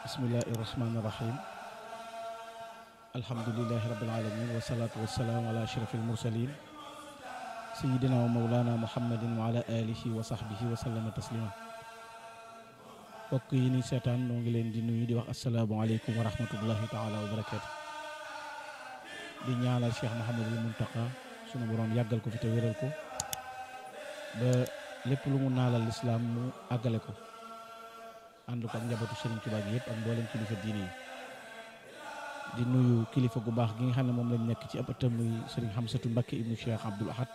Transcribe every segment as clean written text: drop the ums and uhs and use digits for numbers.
bismillahi irrahmani irrahim alhamdulilahi rabbil alamin wasalaatu wasalaamu ala ashrafil mursalin sayidina wa mawlana muhammadin wa ala alihi wa sahbihi wa sallama taslima bokk yi ni seetaan noo ngi leen di nuyu di wax asalaamualeykum wa rahmatullahi taala wa barakatu di ñaanal Cheikh Mouhamadul Muntaqa sunu boroom yàggal ko fi te wéral ko ba lépp lu mu naalal lislaam mu àggale ko ànd ko ak njabootu Serigne Touba gi yëpp ak mboolem kilifa diine yi di nuyu kilifa gu baax gi nga xam ne moom lañ nekk ci ab ëttam muy Serigne Hamsatu Mbakke ibnu Cheikh Abdoul Ahad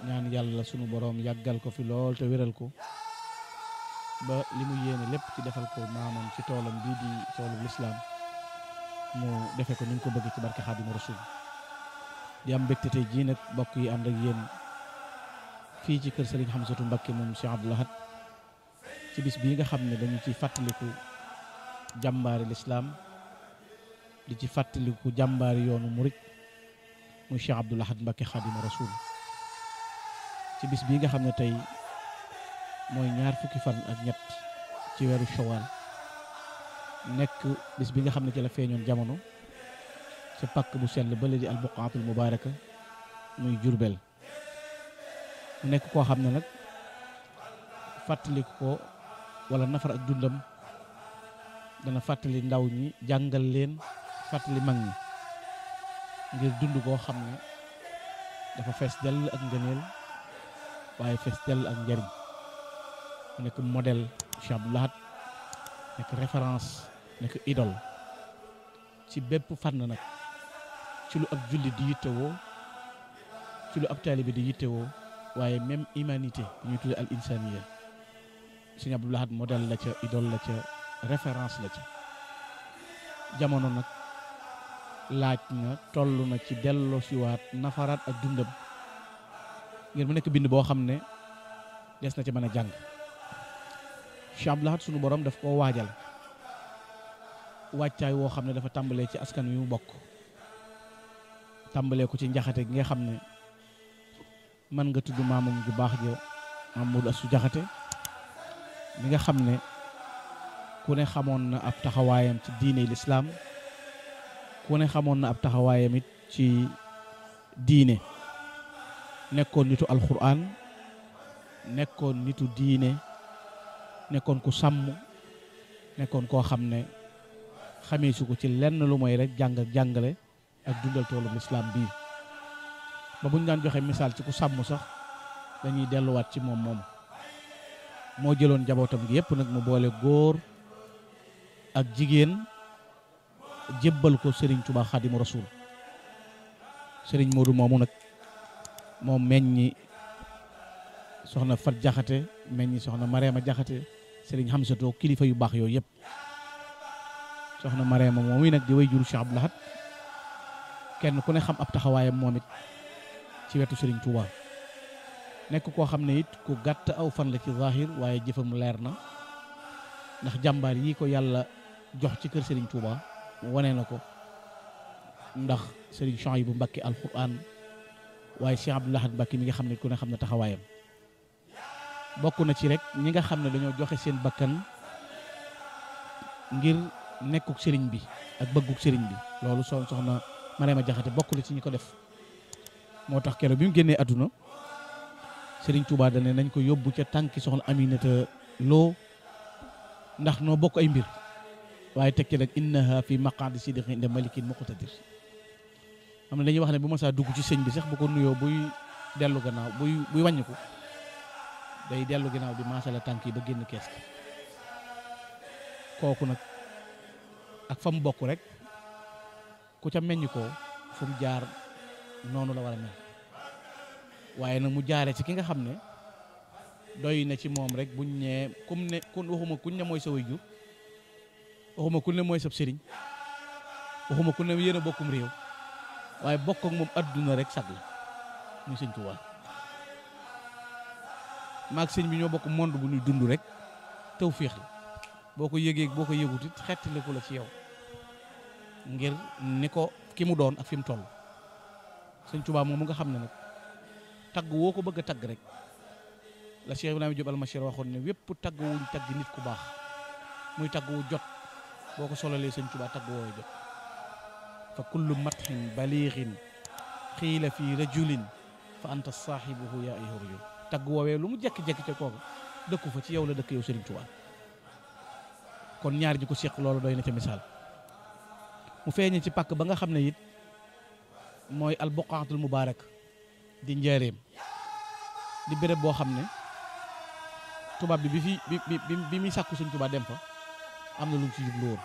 ñaan yàlla sunu boroom yàggal ko fi lool te wéral ko ba li mu yéene lépp ci defal ko maamam ci toolam bii di toolu lislaam mu defe ko ni ñu ko bëgg ci barke Xaadimu Rasuul di am mbégte tey jii nag bokk yi ànd ak yéen fii ci kër Serigne Hamsatu Mbakke moom Cheikh Abdoul Ahad ci bis bii nga xam ne dañu ci fàttaliku jàmbaari lislaam di ci fàttaliku jàmbaari yoonu murit muy Cheikh Abdoul Ahad Mbacké Xaadimu Rasuul ci bis bii nga xam ne tey mooy ñaar fukki fan ak ñett ci weeru Shawwal nekk bis bi nga xam ne ci la feeñoon jamono ci pàkk bu sell ba di albuqaatul mubaaraka muy Jurbel mu nekk koo xam ne nag fàttaliku ko wala nafar ak dundam dana fàttali ndaw ñi jàngal leen fàttali mag ñi ngir dund koo xam ne dafa fees dell ak ngëneel waaye fees dell ak njariñ mu nekk modèle Cheikh Abdoul Ahad nekk référence nekk idole ci bépp fànn nag ci lu ab julli di yittewoo ci lu ab taalibe di yittewoo waaye même humanité ñuy tudde al insaniya Sëñ Abdoul Ahad modèle la ca idole la ca référence la ca jamono nag laaj na toll na ci delloo siwaat nafaraat ak dundam ngir mu nekk bind boo xam ne des na ci mën a jàng Cheikh Abdoul Ahad sunu borom daf koo waajal wàccaay woo xam ne dafa tàmbalee ci askan wi mu bokk tàmbalee ko ci njaxate gi nga xam ne mën nga tudd maamam ju baax ja Mamadou Assou Jaxate mi nga xam ne ku ne xamoon na ab taxawaayam ci diine lislaam ku ne xamoon na ab taxawaayam it ci diine nekkoon nitu alxuraan nekkoon nitu diine nekkoon ku sàmm nekkoon koo xam ne xamee su ko ci lenn lu mooy rek jàng ak jàngale ak dundal toolu lislaam bii ba buñ daan joxe misaal ci ku sàmm sax dañuy delluwaat ci moom moom moo jëloon njabootam gi yëpp nag mu boole góor ak jigéen jébbal ko Serigne Touba Xaadimu Rasuul Serigne Modou moomu nag moom meññi soxna Fat Jaxate meññi soxna Mareema Jaxate Serigne Hamsatu kilifa yu baax yooyu yëpp soxna Mareema moom yi nag di way juru Cheikh Abdoul Ahad kenn ku ne xam ab taxawaayam moom it ci wetu Serigne Touba nekk koo xam ne it ku gàtt aw fan la ci zahir waaye jëfam leer na ndax jàmbaar yi ko yàlla jox ci kër Serigne Touba wane na ko ndax Serigne Chouaïbou Mbacké alquran waaye Cheikh Abdoul Ahad Mbacké mi nga xam ne ku ne xam ne taxawaayam bokk na ci rek ñi nga xam ne dañoo joxe seen bakkan ngir nekkuk Serigne bi ak bëgguk Serigne bi loolu soxna Mariama Jaxate bokk na ci ñi ko def moo tax keroog bi mu génnee àdduna Serigne Touba dane nañ ko yóbbu ca tànki soxna Aminata Lo ndax noo bokk ay mbir waaye tekki nag innaha fi maqaadi sidqin inda malikin muqtadir xam ne dañuy wax ne bu ma saa dugg ci sëñ bi sax bu ko nuyoo buy dellu gannaaw buy wàññiku day dellu gannaaw bi maasala tànk yi ba génn kees gi kooku nag ak fa mu bokk rek ku ca meññ ko fu mu jaar noonu la war a mel waaye nag mu jaaree ci ki nga xam ne doy na ci moom rek buñ ñee kum ne waxuma kuñ ne mooy sa waajur waxuma kuñ ne mooy sab sëriñ waxuma kuñ ne yéen a bokkum réew waaye bokk ak moom adduna rek sag la muy Sëñ Tuubaa maag sëñ bi ñoo bokk monde bu ñuy dund rek tawféex la boo ko yëgee boo ko yëgut it xettaliku la ci yow ngir ni ko ki mu doon ak fi mu toll Sëñ Tuubaa moom mu nga xam ne nag tagg woo ko bëgg a tagg rek la Cheikh Ibrahima Diop Almachir waxoon ne wépp tagg wuñ tagg nit ku baax muy tagg wu jot boo ko solalee sëñ Tuubaa tagg woowu jot fa kullu matxin baliixin xiila fi rajulin fa anta saaxibuhu yaa ayyuha rajul tagg woowee lu mu jekki-jekki ca kooku dëkku fa ci yow la dëkk yow sëriñ Tuubaa kon ñaar ji ko séq loolu doy na ca misaal mu feeñe ci pàkk ba nga xam ne it mooy al buqaatul mubaarak di njaareem di béréb boo xam ne tubaab bi bi muy sàkku sëñ Tuubaa dem fa am na lu mu ci jublu woon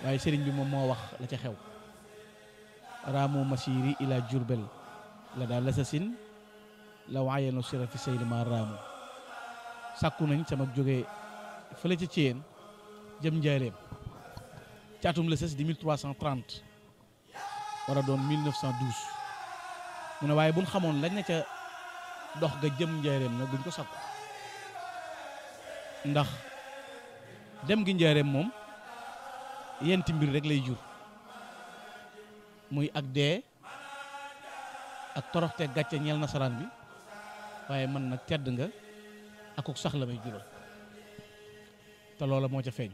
waaye sëriñ bi moom moo wax la ca xew raamu masiri ila jurbel la daal lasasin la waayeno sira fi saydi ma raamu sàkku nañ sama jógee fële ca Thiène jëm njaareem ci atum lësës di 1330 war a doon 1912 mu ne waaye buñ xamoon lañ na ca dox ga jëm njaareem nag duñ ko sàkku ndax dem gi njaareem moom yenti mbir rek lay jur muy ak dee ak toroxte gàcce ñeel nasaraan bi waaye man nag tedd nga akuk sax la may jural te loola moo ca feeñ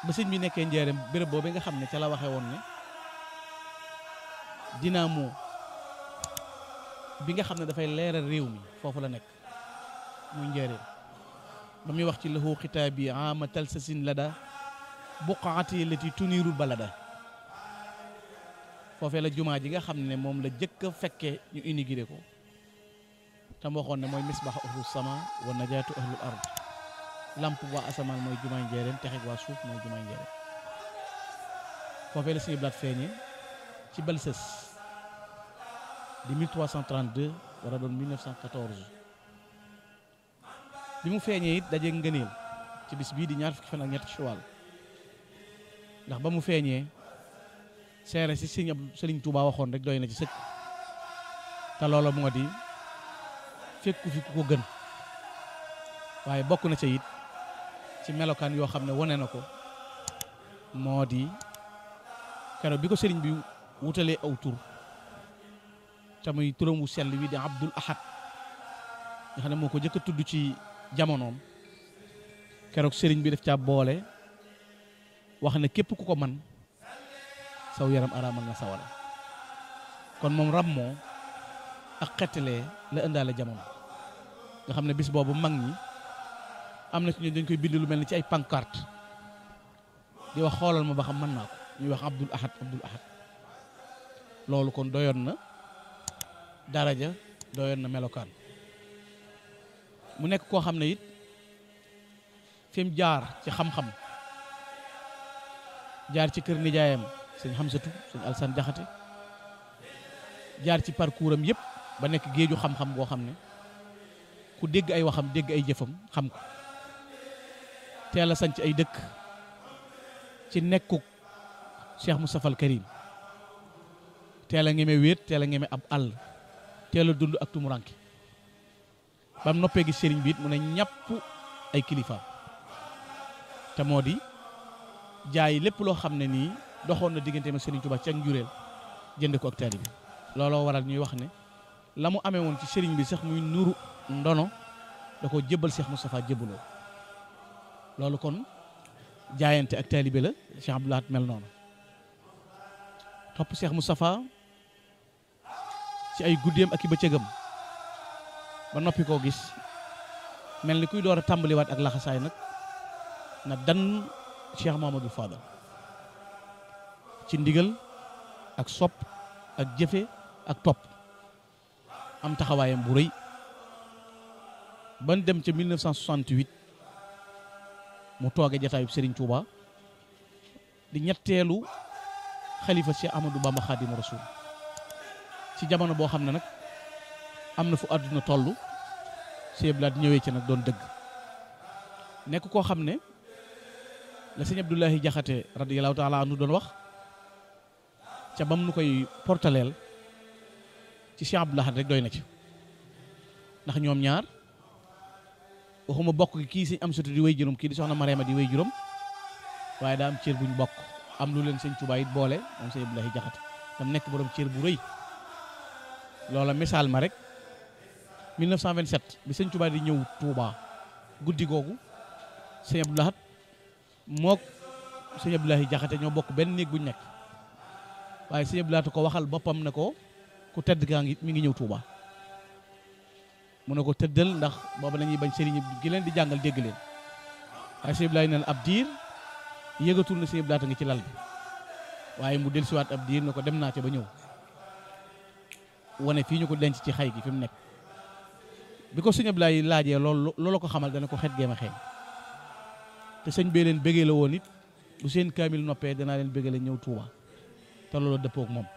ba sëñ bi nekkee njaareem béréb boobu nga xam ne ca la waxe woon ne dynamo bi nga xam ne dafay leeral réew mi foofu la nekk muy njaareem ba muy wax ci lahu xitaabi ama talsasin lada buqaati lati tuniirul balada foofee la jumaa ji nga xam ne moom la jëkk a fekkee ñu inauguré ko tam waxoon ne mooy misbax ahlu sama wa najaatu ahlul ard lamp waa asamaan mooy jumaay njaareem texeg waa suuf mooy jumaay njaareem foofee la suñu blaat feeñe ci Balsës di 1332 war a doon 1914 bi mu feeñee it daje ngëneel ci bis bii di ñaar fukki fan ak ñett Shawwal ndax ba mu feeñee seere si Sëriñ Tuubaa waxoon rek doy na ci sëkk te loola moo di fekku fi ku ko gën waaye bokk na ca it ci melokaan yoo xam ne wane na ko moo di keroog bi ko sëriñ bi wutalee aw tur te muy turam wu sell wi di Abdul Ahad nga xam ne moo ko jëkk a tudd ci jamonoom keroog sëriñ bi def caa boole wax ne képp ku ko man saw yaram araamal na sawara kon moom rammoo ak xettalee la ëndaale jamono nga xam ne bis boobu mag ñi am na ci ñu dañ koy bind lu mel ni ci ay pancarte di wax xoolal ma ba xam mën naa ko ñuy wax Abdul Ahad Abdul Ahad loolu kon doyoon na daraja doyoon na melokaan mu nekk koo xam ne it fi mu jaar ci xam-xam jaar ci kër nijaayam sëñ Xamsatu sëñ Alsan Jaxate jaar ci parcours am yëpp ba nekk géeju xam-xam boo xam ne ku dégg ay waxam dégg ay jëfam xam ko teel a sanc ay dëkk ci nekkuk Cheikh Moustapha al Karim teel a ngeme wéet teel a ngeme ab àll teel a dund ak tumuranke ba mu noppee gis sëriñ bi it mu ne ñàpp ay kilifaam te moo di jaay lépp loo xam ne nii doxoon na diggante ma sëriñ Tuubaa ci ak njureel jënd ko ak taalibe bi looloo waral ñuy wax ne la mu amee woon ci sëriñ bi sax muy nuru ndono da ko jébbal Cheikh Moustapha jébbaloo loolu kon jaayante ak taalibe la Cheikh Abdoul Ahad mel noonu topp Cheikh Moustapha ci ay guddeem ak i bëccëgam ba noppi koo gis mel ni kuy door a tàmbaliwaat ak laxasaay nag na dan Cheikh Mouhamadoul Fadal ci ndigal ak sopp ak jëfe ak topp am taxawaayam bu rëy ban dem ca 1968 mu tooge jataayub Serigne Touba di ñetteelu xalifa Cheikh Ahmadou Bamba Khadimu Rasul ci jamono boo xam ne nag am na fu àdduna toll Sëñ Abdou Lahad ñëwee ci nag doon dëgg nekk koo xam ne la sëñ Abdoulahi Jaxate radiyallahu taala anhu doon wax ca bam nu koy portaleel ci Cheikh Abdou Lahad rek doy na ci ndax ñoom ñaar waxuma bokk gi kii sëñ Amsatu di way juróom kii di soxna Mariama di way juróom waaye daa am cër buñ bokk am lu leen sëñ Tuubaa it boole moom sëñ Abdoulahi Jaxate tam nekk borom cër bu rëy loola misaal ma rek 1927 bi sëñ Tuubaa di ñëw Touba guddi googu sëñ Abdou Lahad mook sëñ Abdoulahi Jaxate ñoo bokk benn néeg buñ nekk waaye sëñ Abdou Lahad ko waxal boppam ne ko ku tedd gaa ngi mi ngi ñëw Touba mu ne ko tëddal ndax booba la ñuy bañ sëriñ gi leen di jàngal dégg leen waaye sëñ Abdoulahi neen ab diir yëgatul na sëñ Abdou Lahad ngi ci lal bi waaye mu dellusiwaat ab diir ne ko dem naa ca ba ñëw wane fii ñu ko denc ci xay gi fi mu nekk bi ko sëñ Abdoulahi laajee loolu ko xamal dana ko xet géem a xeeñ te sëñ bee leen bëggee la woon it bu seen kaamil noppee danaa leen bëggee la ñëw Touba te loolu dëppook moom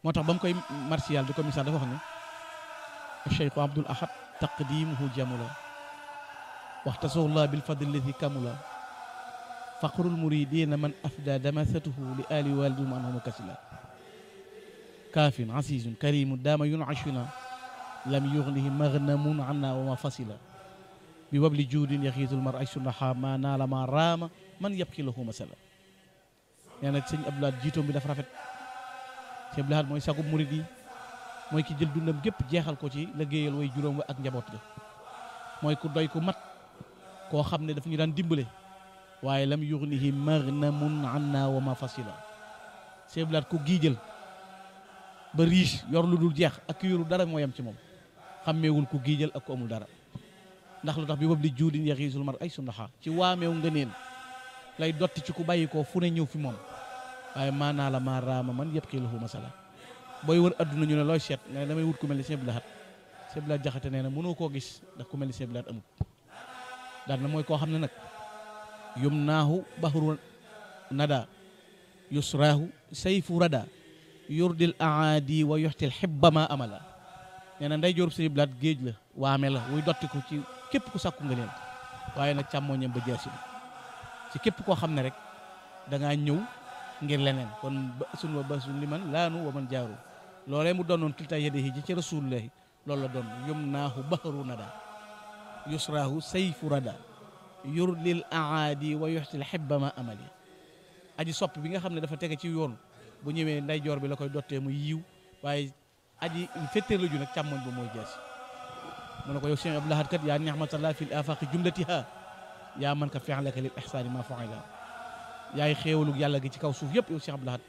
moo tax ba mu koy martial di ko misaal dafa wax ne Cheikh Abdoul Ahad taqdimuhu jamula waxtasoxla bil fadl lati kamula faqrul muridina man afda damasatuhu li ali walidum anhum kasila kaafin asizun karimun daama yunashuna lam yughnihi maghnamun anna wa ma fasila bi wabli juudin yaxiitul mar ay sunnaha ma naala ma raama man yabki lahu masala nee na sëñ Abdou Lahad jiitoom bi dafa rafet sëñ Abdou Lahad mooy sagub murid yi mooy ki jël dundam gépp jeexal ko ci liggéeyal way juróom wa ak njaboot ga mooy ku doy ku mat koo xam ne daf ñu daan dimbale waaye lam yughnihi maghnamun anna wa ma fasila sëñ Abdou Lahad ku giijal ba riche yor lu dul jeex ak ki yoru dara moo yem ci moom xàmmeewul ku giijal ak ku amul dara ndax lu tax bi wab li juudin yaxiisul mar ay sundaxa ci waameew ngëneen lay dotti ci ku bàyyi ko fu ne ñëw fi moom waaye maanaa la maa raama man yëpp xiilahu masala booy wër adduna ñu ne looy seet nga ne damay wut ku mel ni Sëñ Abdou Lahad Sëñ Abdou Lahad Jaxate nee na mënoo koo gis ndax ku mel ni Sëñ Abdou Lahad amut daal na mooy koo xam ne nag yum naahu bahru nada yusraahu sayfu rada yurdil aadi wa yoxtil xibbama amala nee na nday joorub Sëñ Abdou Lahad géej la waame la wuy dotti ko ci képp ku sàkku nga leen waaye nag càmmooñam ba jeesi ci képp koo xam ne rek dangaa ñëw ngir leneen kon ba sun wa basun li man laanu wa man jaaru loolee mu doonoon kilta yadihi ji ci rasulullahi loolu la doon yum naahu bahru nada yusraahu sayfu rada yurdil aadi wa yoxtil xibbama amali aji sopp bi nga xam ne dafa tege ci yoon bu ñëwee nday joor bi la koy dottee mu yiw waaye aji fetteer la ju nag càmmoñ ba mooy jeesi mu ne ko yow Cheikh Abdou Lahad kat yaa nihmatallah fil afaqi jumlatiha yaa man ka fi'laka lil ihsani ma fa'ila yaay xéewalug yàlla gi ci kaw suuf yëpp yow Cheikh Abdou Lahad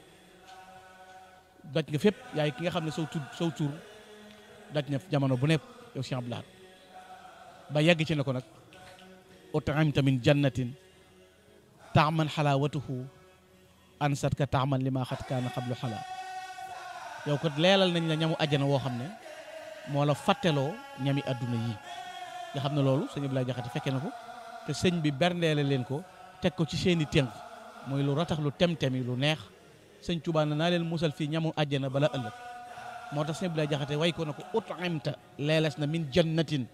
daj nga fépp yaay ki nga xam ne saw tur daj na jamono bu nekk yow Cheikh Abdou Lahad ba yegg ci ne ko nag ut'imta min jannatin ta'man halawatuhu ansat ka ta'man lima xat kaana qablu xala yow ko leelal nañ la ñamu àjjana woo xam ne moo la fàtteloo ñami adduna yi nga xam ne loolu sëñ Abdoulaye Jaxate fekke na ko te sëñ bi berndeele leen ko teg ko ci seeni tënk mooy lu ratax lu tem-temi lu neex sëñ Tuubaa naa leen musal fii ñamu àjjana bala ëllëg moo tax sëñ Abdoulaye Jaxate way ko na ko ut'imta leelas na min jannatin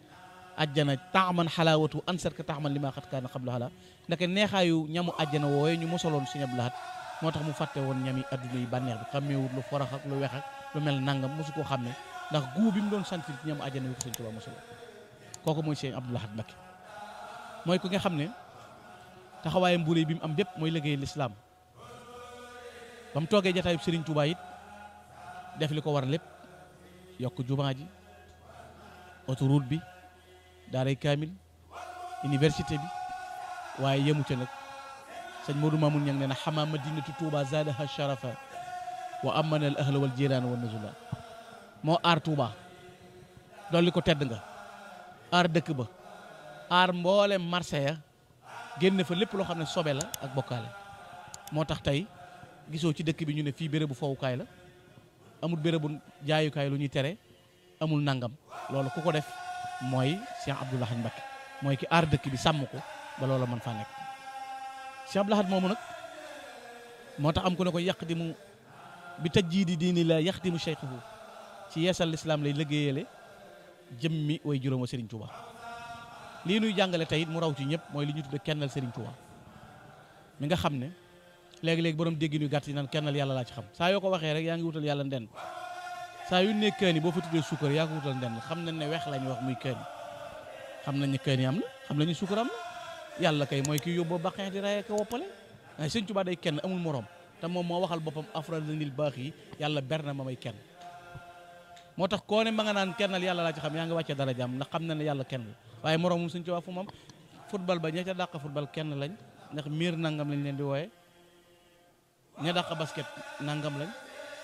àjjana taaman xalaawatu ansat ka taaman li maa xat kaana qabla xala ndeke neexaayu ñamu àjjana wooye ñu mosaloon sëñ Abdou Lahad moo tax mu fàtte woon ñami adduna yi bànneex bi xammeewut lu forax ak lu weex ak lu mel nangam mosu koo xam ne ndax guu bi mu doon sentir ci ñamu àjjana yu ko sëñ Tuubaa mosaloon kooku mooy sëñ Abdou Lahad Mbacké mooy ku nga xam ne taxawaaye mbuuree bi mu am bépp mooy liggéey lislaam ba mu toogee jataayub Sëriñ Tuubaa it def li ko war lépp yokk jumaa ji autoroute bi daaray kaamil université bi waaye yemu ca nag sëñ Modou Mamoun Niang nee na xamaa madinatu Touba zaadaha sharafa wa amana al ahla wal jiraan wa nuzula moo aar Touba dolli ko tedd nga aar dëkk ba aar mboolem marché ya génn fa lépp loo xam ne sobe la ak bokkaale moo tax tey gisoo ci dëkk bi ñu ne fii bérébu fowukaay la amul bérébu jaayukaay lu ñuy tere amul nangam loolu ku ko def mooy Cheikh Abdou Lahad Mbacké mooy ki aar dëkk bi sàmm ko ba loola mën faa nekk Cheikh Abdou Lahad moomu nag moo tax am ku ne ko yaqdimu bi tajdiidi diini la yaqdimu cheikhuhu ci yeesal lislaam lay liggéeyale jëmmi way juróom wa Serigne Touba lii nuy jàngale tey it mu raw ci ñëpp mooy li ñu tudde kennal Serigne Touba mi nga xam ne léegi-léegi borom dégg ñu gàtt yi naan kennal yàlla laa ci xam saa yoo ko waxee rek yaa ngi wutal yàlla nden saa yu ne kaani boo fa tuddee suukar yaa ko wutal nden xam nañ ne weex lañu wax muy kaani xam nañ ne kaani am na xam nañu suukar am na yàlla kay mooy kii yóbboo baqeex di raye ko woppale waaye Serigne Touba day kenn amul morom te moom moo waxal boppam afradanil baax yi yàlla ber na ma may kenn moo tax koo ne ma nga naan kennal yàlla laa ci xam yaa ngi wàccee dara jàmm ndax xam na ne yàlla kenn la waaye moroom moom Serigne Touba fu moom football ba ña ca dàq football kenn lañ ndax miir nangam lañ leen di wooye ña dàq basket nangam lañ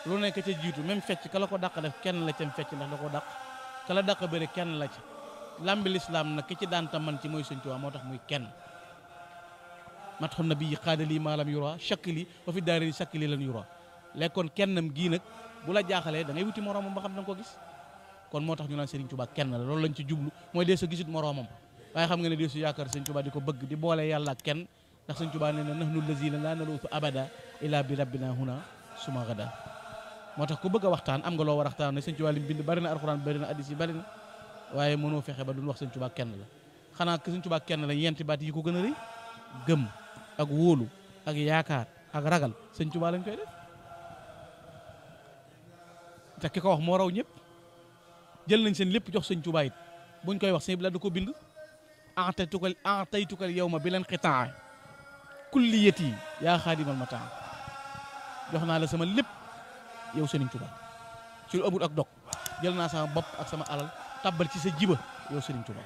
lu nekk ca jiitu même fecc ka la ko dàq def kenn la cam fecc ndax da ko dàq ka la dàq bëri kenn la ci lambi lislaam nag ki ci daan ta man ci mooy Sëñ Tuubaa moo tax muy kenn matxu nabi yi xaadalii maalam yura chakkili wa fi daari chakkili lan yura lekkoon kennam gii nag bu la jaaxalee da ngay wuti moroomam ba xam da nga ko gis kon moo tax ñu naan Serigne Touba kenn la loolu lañ ci jublu mooy dee sa gisut moroomam waaye xam nga ne dee su yaakaar Serigne Touba di ko bëgg di boole yàlla ak kenn ndax Serigne Touba nee na nahnu lazina la naluutu abada ila bi rabbina huna suma gada moo tax ku bëgg a waxtaan am nga loo war a waxtaan ne Serigne Touba li mu bind bari na alxuraan bari na hadiis yi bari na waaye mënoo fexe ba duñ wax Serigne Touba kenn la xanaa Serigne Touba kenn la yenti baat yi ko gën a rëy gëm ak wóolu ak yaakaar ak ragal Serigne Touba lañ koy def te ki ko wax moo raw ñëpp jël nañ seen lépp jox Sëñ Tuubaa it buñ koy wax sëñ bi la da ko bind ataytukal yawma bi leen xitaa kulliyati yaa xaadimal mataa jox naa la sama lépp yow Sëriñ Tuubaa ci lu amul ak dog jël naa sama bopp ak sama alal tabbal ci sa jiba yow Sëriñ Tuubaa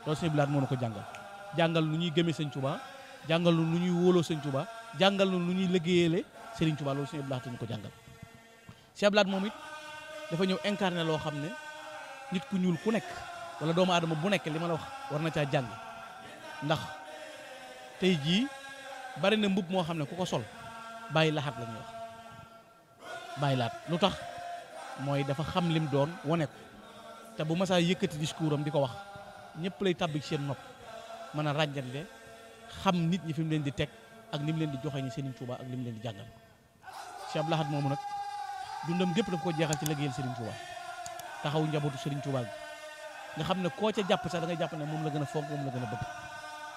loolu sëñ bi laat moo na ko jàngal nu ñuy gëmee Sëñ Tuubaa jàngal nu ñuy wóoloo Sëñ Tuubaa jàngal nu ñuy liggéeyale Sëriñ Tuubaa loolu sëñ bi laat ñu ko jàngal sëñ bi laat moom it dafa ñëw incarné loo xam ne nit ku ñuul ku nekk wala doomu aadama bu nekk li ma la wax war na caa jàng ndax tey jii bari na mbub moo xam ne ku ko sol bàyyi laxaat la ñuy wax bàyyi laat lu tax mooy dafa xam lim doon wane ko te bu masaa yëkkati discours am di ko wax ñëpp lay tàbbi ci seen nopp mën a ràññatle xam nit ñi fi mu leen di teg ak ni mu leen di joxe ñi Serigne Touba ak li mu leen di jàngal Cheikh Abdou Lahad moomu nag dundam gépp dafa ko jeexal ci liggéeyal Serigne Touba taxaw njabootu Serigne Touba gi nga xam ne koo ca jàpp sax da ngay jàpp ne moom la gën a fonk moom la gën a bëgg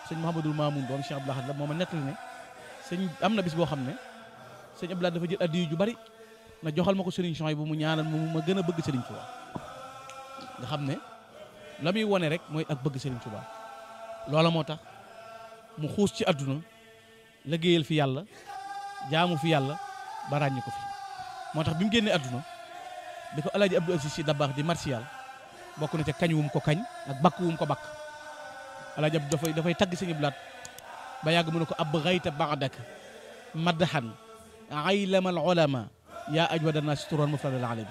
sëñ Mouhamadul Mamoun doom Cheikh Abdou Lahad la mooma nettali ne sëñ am na bis boo xam ne sëñ Abdou Lahad dafa jël addiyu ju bari na joxal ma ko Serigne Souhaïbou bu mu ñaanal ma gën a bëgg Serigne Touba nga xam ne la muy wone rek mooy ak bëgg Serigne Touba loola moo tax mu xuus ci àdduna liggéeyal fi yàlla jaamu fi yàlla ba ràññi ko fi moo tax bi mu génnee àdduna bi ko Alaaji Abdou Aziz Sy Dabakh di martial bokk na ca kañ wum ko kañ ak bakk wum ko bakk Alaaji Abdou dafay tagg Sëñ Abdou Lahad ba yàgg mu ne ko ab gayta ba'dak madhan aylamal ulama yaa ajwada naas turan mufradal alim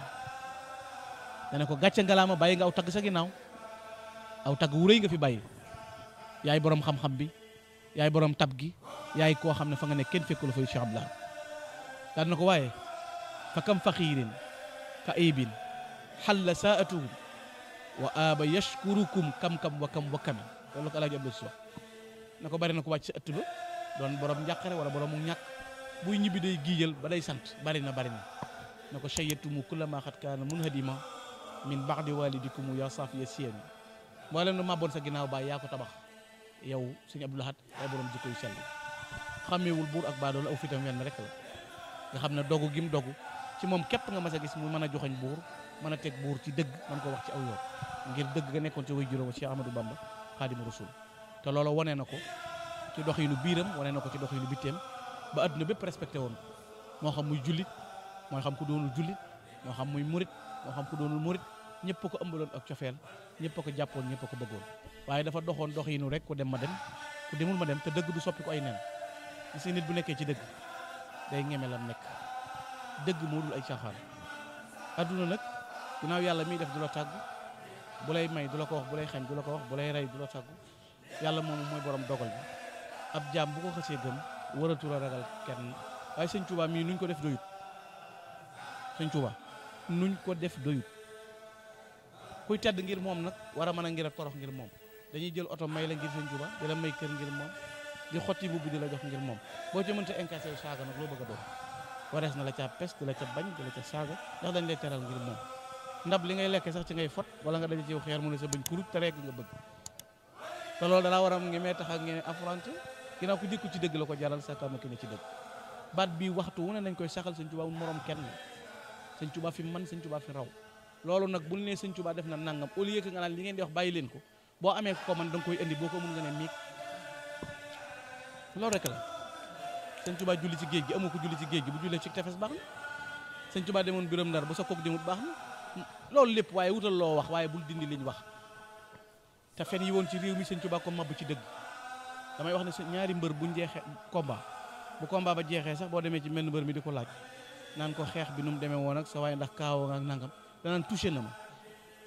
dana ko gàcce ngalaama bàyyi nga aw tagg sa ginnaaw aw tagg wu rëy nga fi bàyyi yaay borom xam-xam bi yaay borom tab gi yaay koo xam ne fa nga ne kenn fekku la fay Cheikh Abdou Lahad daan na ko waaye fa kam faxiirin ka aybin xalla saatuhum wa aba yashkurukum kam-kam wa kam wa kami loolu la ko Alaaji Abdou Aziz wax na ko bari na ko wàcc sa ëtt ba doon borom njàqare wala borom mu ñàkk buy ñibbi day giijal ba day sant bari na na ko shayatumu kulla ma xat kaana munhadima min ba'di walidikum ya safiya siyami mboolem lu màbboon sa ginnaaw baay yaa ko tabax yow Sëñ Abdou Lahad yaay borom jikko yu sell xàmmeewul buur ak baadoo la aw fitam wenn rek la nga xam ne dogu gim dogu ci moom képp nga mas a gis mu mën a joxañ buur mën a teg buur ci dëgg mën ko wax ci aw yoon ngir dëgg ga nekkoon ci way juróom Cheikh Ahmadou Bamba Xaadimu Rasuul te loolu wane na ko ci doxinu biiram wane na ko ci doxinu bitteem ba adduna bépp respecté woon moo xam muy jullit moo xam ku doonul jullit moo xam muy murit moo xam ku doonul murit ñëpp ko ëmbaloon ak cofeel ñëpp ko jàppoon ñëpp ko bëggoon waaye dafa doxoon doxinu rek ku dem ma dem ku demul ma dem te dëgg du soppi ko ay nen gis nit bu nekkee ci dëgg day ñeme lam nekk dëgg moo dul ay caaxaan adduna nag ginnaaw yàlla miy def du la tàgg bu lay may du la ko wax bu lay xañ du la ko wax bu lay rey du la tàggu yàlla moom mooy borom dogal bi ab jaam bu ko xasee gëm waratul a ragal kenn waaye Sëñ Tuubaa mii nuñ ko def doyut Sëñ Tuubaa nuñ ko def doyut kuy tedd ngir moom nag war a mën a ngir a torox ngir moom dañuy jël oto may la ngir Sëñ Tuubaa di la may kër ngir moom di xotti mbubb di la jox ngir moom boo ci mënta incassé saaga nag loo bëgg a doon warees na la ca pes di la ca bañ di la ca saaga ndax dañ lay teral ngir moom ndab li ngay lekke sax ci ngay fot wala nga daje ci xeer mu ne sa bañ kurut te rek nga bëgg te loolu dalaa war a ngi mee tax ak ngeen affronté ginnaaw ku dikku ci dëgg la ko jaral sa kama ki ne ci dëgg baat bi waxtu wu ne nañ koy saxal Sëñ Tuubaa morom kenn Sëñ Tuubaa fi man Sëñ Tuubaa fi raw loolu nag buñ ne Sëñ Tuubaa def na nangam au lieu que nga naan li ngeen di wax bàyyi leen ko boo amee ko man da nga koy indi boo ko mun nga ne miig loolu rek la Sëñ Tuubaa julli ci géej gi amoo ko julli ci géej gi bu jullee ci tefes baax na Sëñ Tuubaa demoon biram Ndar bu sa kook demut baax na loolu lépp waaye wutal loo wax waaye bul dindi liñ wax te fen yi woon ci réew mi Sëñ Tuubaa ko mabbu ci dëgg damay wax ne ñaari mbër buñ jeexee combat bu combat ba jeexee sax boo demee ci menn mbër mi di ko laaj naan ko xeex bi nu mu demee woon ak sa waaye ndax kaawoo nga ak nangam danaan touché na ma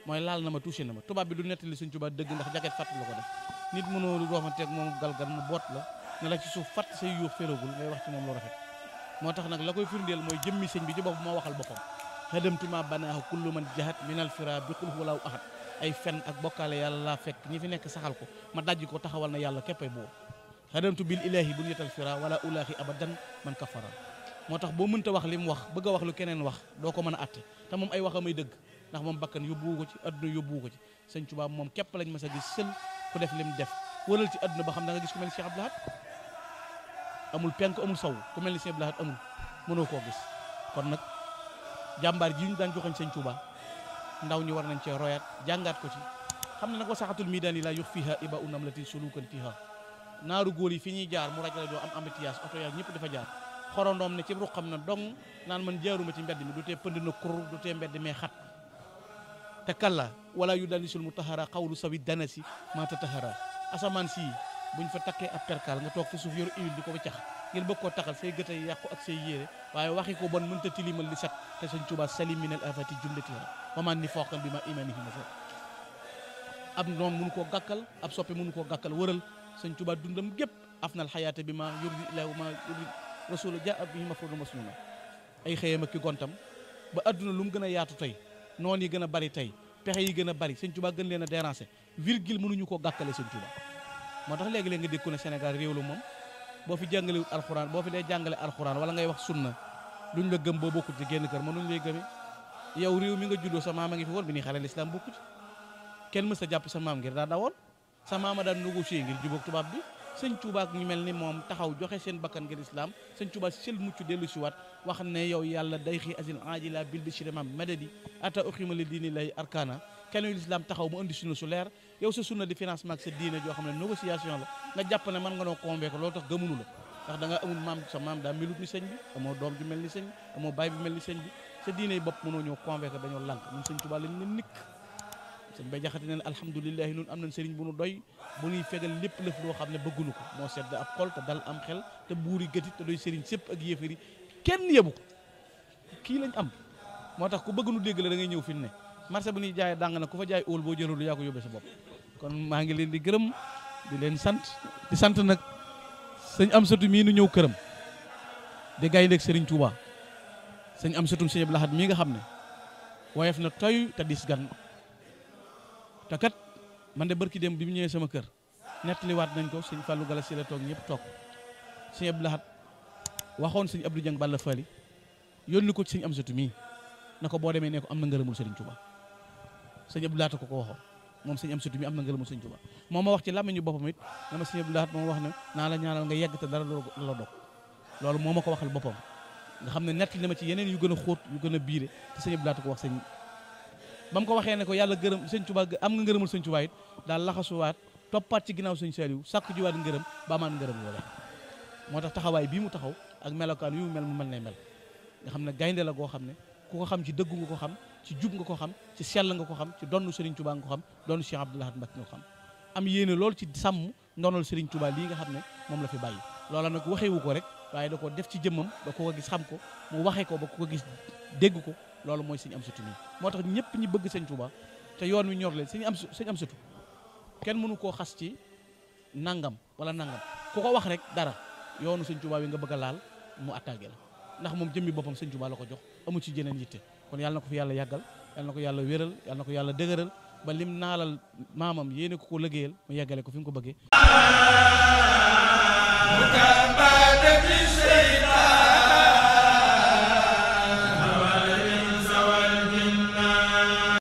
mooy laal na ma touché na ma tubaab bi du nettali Sëñ Tuubaa dëgg ndax jaket fàtt la ko def nit mënoo lu doofanteeg moom galgal mu boot la ne la ci suuf fàtt say yuux féragul ngay wax ci moom lu rafet moo tax nag la koy firndeel mooy jëmmi sëñ bi ci bopp moo waxal boppam xadamtuma banaahu kullu man jahat minal fira bi qul huwallahu ahad ay fen ak bokkaale yàlla laa fekk ñi fi nekk saxal ko ma dajji ko taxawal na yàlla képpay boobu xadamtu bil ilahi bu yetal fira wala ulaahi abadan man kafara moo tax boo mënta wax li mu wax bëgg a wax lu keneen wax doo ko mën a atte te moom ay waxamay dëgg ndax moom bakkan yóbbuwu ko ci adduna yóbbuwu ko ci sëñ Tuubaa moom képp lañ mas a gis sël ku def lim def wëral ci adduna ba xam da nga gis ku mel ni Cheikh Abdou Lahad amul penk amul sow ku mel ni Cheikh Abdou Lahad amul mënoo koo gis kon nag jàmbaar ji ñu daan joxoñ sëñ Tuubaa ndaw ñi war nañ cee royaat jàngaat ko ci xam ne nag wa saxatul miidaan yi laa yux fiha iba unam lati sulukan tiha naaru góor yi fi ñuy jaar mu raj rajo am embouteillage oto yaa ñëpp dafa jaar xorondoom ne ci ruqam na dong naan man jaaruma ci mbedd mi du tee pënd na kur du tee mbedd mee xat te kalla wala yu danisul mu taxara xawlu sawi danasi maa ta taxara asamaan si buñ fa takkee ab perkal nga toog fa suuf yor huile di ko ba cax ngir bëgg koo taxal say gët ay yàqu ak say yére waaye waxi ko bon mënta tilimal li set te sëñ Tuubaa salim minal afati jumlatiha waman ni fooqan bi ma imanihi ma fa ab noon mënu koo gàkkal ab soppe mënu koo gàkkal wëral sëñ Tuubaa dundam gépp afnal xayaata bi ma yurdi ilaahu ma yurdi rasulu ja ab bi ma foodu masnuna ay xëyam ak ki gontam ba adduna lu mu gën a yaatu tey noon yi gën a bari tey pexe yi gën a bari sëñ Tuubaa gën leen a déranger virgule mënuñu koo gàkkale sëñ Tuubaa moo tax léegi-léeg nga dégg ko ne Sénégal réew la moom boo fi jàngalewut alxuraan boo fi dee jàngale alxuraan wala ngay wax sunna duñ la gëm boo bokkut ci génn kër mënuñ lay gëmee yow réew mi nga juddoo sa maama ngi fi woon bi ni xale l'islam bokkut kenn mës a jàpp sa maam ngir daa dawoon sa maama daan négocier ngir jubóog tubaab bi sëñ Tuubaa ñu mel ni moom taxaw joxe seen bakkan ngir islam sëñ Tuubaa sel mucc dellu si waat wax ne yow yàlla day xii asil ajila bil bishri mam madadi ata uxima li diini lay arkana kenn yu l'islam taxaw mu indi sunna su leer yow sa sunna di financement ak sa diine joo xam ne négociation la nga jàpp ne mën nga noo convaincre loolu tax gëmunu la ndax da nga amul maam sa maam daa melut ni sëñ bi amoo doom ju mel ni sëñ bi amoo baay bi mel ni sëñ bi sa diine yi bopp mënoo ñoo convaincre dañoo lànk ñun sëñ Tuubaa lañ ne nikk sëñ bay jaxati ne alhamdulilahi nun am nañ sëriñ bu nu doy bu ñuy fegal lépp lëf loo xam ne bëggunu ko moo sedd ab xol te dal am xel te buuri gëtit te doy sëriñ sépp ak yéefari kenn yebu ko kii lañ am moo tax ku bëgg nu dégg la da ngay ñëw fi ne marché bu ñuy jaayee dàng na ku fa jaay óol boo jëlul yaa ko yóbbee sa bopp kon maa ngi leen di gërëm di leen sant di sant nag sëñ Amsatu mii nu ñëw këram di gaynde ak sëriñ Touba sëñ Amsatu sëñ Abdou Lahad mii nga xam ne woyof na toy te dis gan te kat man de barki dem bi mu ñëwee sama kër nettaliwaat nañ ko sëñ Fallou Gala si la toog ñëpp toog sëñ Abdou Lahad waxoon sëñ Abdou Dieng Balla Fally yónni ko ci sëñ Amsatu mii na ko boo demee ne ko am na ngërëmul sëriñ Touba sëñ Abdou Lahad ko waxoon moom sëñ Amsatu mii am na ngërëmul sëñ Touba moom ma wax ci làmmiñu boppam it dama sëñ Abdou Lahad moom wax ne naa la ñaanal nga yegg te dara la dog loolu moo ma ko waxal boppam nga xam ne nettali na ma ci yeneen yu gën a xóot yu gën a biire te sëñ Abdou Lahad ko wax sëñ ba mu ko waxee ne ko yàlla gërëm sëñ Touba am nga ngërëmul sëñ Touba it daal laxasuwaat toppaat ci ginnaaw sëñ Saliou sàkku jiwaat ngërëm ba amaan ngërëm wala moo tax taxawaay bii mu taxaw ak melokaan yu mu mel mu mel ne mel nga xam ne gaynde la goo xam ne ku ko xam ci dëggu nga ko xam ci jub nga ko xam ci sell nga ko xam ci donnu Serigne Touba nga ko xam donnu Cheikh Abdou Lahad Mbacké nga ko xam am yéene lool ci sàmm ndonol Serigne Touba lii nga xam ne moom la fi bàyyi loola nag waxewu ko rek waaye da ko def ci jëmmam ba ko gis xam ko mu waxee ko ba ko gis dégg ko loolu mooy sëñ Amsatu nii moo tax ñëpp ñi bëgg sëñ Touba te yoon wi ñor leen sëñ Amsatu kenn mënu koo xas ci nangam wala nangam ku ko wax rek dara yoonu sëñ Touba wi nga bëgg a laal mu attaqué la ndax moom jëmmi boppam sëñ Touba la ko jox amu ci jeneen yitte kon yàlla na ko fi yàlla yàggal yàlla na ko yàlla wéral yàlla na ko yàlla dëgëral ba lim naalal maamam yéene ko ko liggéeyal mu yeggale ko fi mu ko bëggee